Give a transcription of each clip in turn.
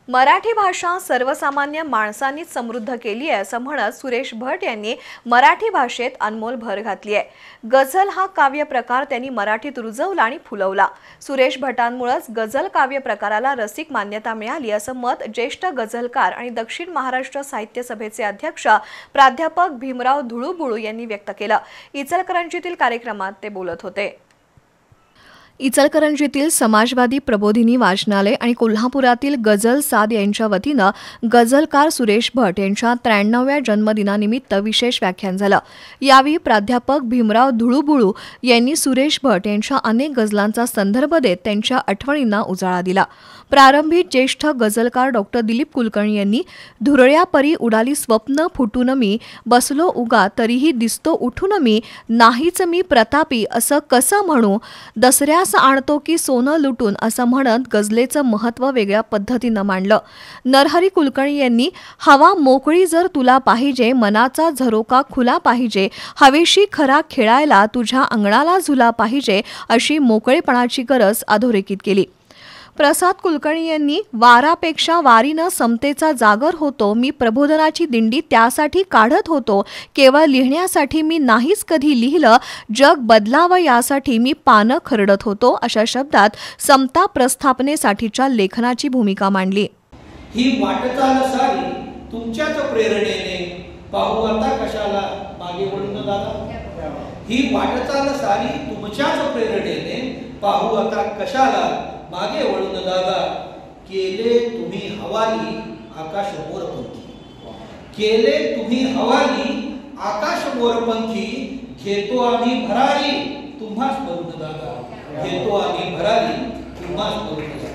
मराठी भाषा सर्वसामान्य माणसांनीच समृद्ध केली आहे असं म्हणत सुरेश भट यांनी मराठी भाषेत अनमोल भर घातली आहे। गझल हा काव्य प्रकार त्यांनी मराठीत रुजवला आणि फुलवला। सुरेश भटांमुळेच गझल काव्य प्रकाराला रसिक मान्यता मिळाली असं मत ज्येष्ठ गझलकार आणि दक्षिण महाराष्ट्र साहित्य सभेचे अध्यक्ष प्राध्यापक भीमराव धुळुबुळू यांनी व्यक्त केलं। इचलकरंजीतील कार्यक्रमात ते बोलत होते। इचलकरंजीतील समाजवादी प्रबोधिनी वाचनालय आणि कोल्हापुरातील गझल साद यांच्या वतीनं गझलकार सुरेश भट यांच्या 93व्या जन्मदिनानिमित्त विशेष व्याख्यान झालं। यावेळी प्राध्यापक भीमराव धुळुबुळू यांनी सुरेश भट यांच्या अनेक गझलांचा संदर्भ देत त्यांच्या आठवणींना उजाळा दिला। प्रारंभी ज्येष्ठ गझलकार डॉक्टर दिलीप कुलकर्णी यांनी धुरळ्या परी उडाली स्वप्न फुटून मी बसलो उगा तरीही दिसतो उठून मी नाहीच मी प्रतापी असं कसं म्हणू दसऱ्यास आणतो की सोनं लुटून असं म्हणत गझलेचं महत्त्व वेगळ्या पद्धतीनं मांडलं। नरहरी कुलकर्णी यांनी हवा मोकळी जर तुला पाहिजे मनाचा झरोका खुला पाहिजे हवेशी खरा खेळायला तुझ्या अंगणाला झुला पाहिजे अशी मोकळेपणाची गरज अधोरेखित केली। प्रसाद कुलकर्णी यांनी वारापेक्षा वारीनं समतेचा जागर होतो मी प्रबोधनाची दिंडी त्यासाठी काढत होतो केवळ लिहिण्यासाठी मी नाहीच कधी लिहिलं जग बदलावं यासाठी मी पानं खरडत होतो अशा शब्दात समता प्रस्थापनेसाठीच्या लेखनाची भूमिका मांडली। ही वाटचाल सारी तुमच्याच प्रेरणेने पाहू आता कशाला मागे वळून दादा ही वाटचाल सारी तुमच्याच प्रेरणेने पाहू आता कशाला मागे वळून दादा केले तुम्ही हवाली आकाश मोरपंखी केले तुम्ही हवाली आकाश मोरपंखी घेतो आम्ही भरारी तुम्हाच वळून दादा घेतो आम्ही भरारी तुम्हाच वळून दादा।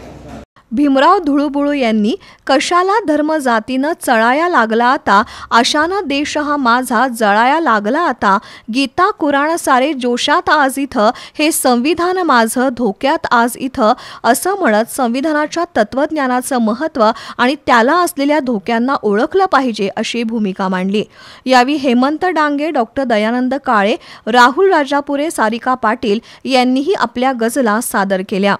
भीमराव धुळुबुळू यांनी कशाला धर्म जातीनं चळाया लागला आता आशानं देश हा माझा जळाया लागला आता गीता कुराण सारे जोशात आज इथं हे संविधान माझं धोक्यात आज इथं असं म्हणत संविधानाच्या तत्वज्ञानाचं महत्त्व आणि त्याला असलेल्या धोक्यांना ओळखलं पाहिजे अशी भूमिका मांडली। यावेळी हेमंत डांगे डॉक्टर दयानंद काळे राहुल राजापुरे सारिका पाटील यांनीही आपल्या गझला सादर केल्या।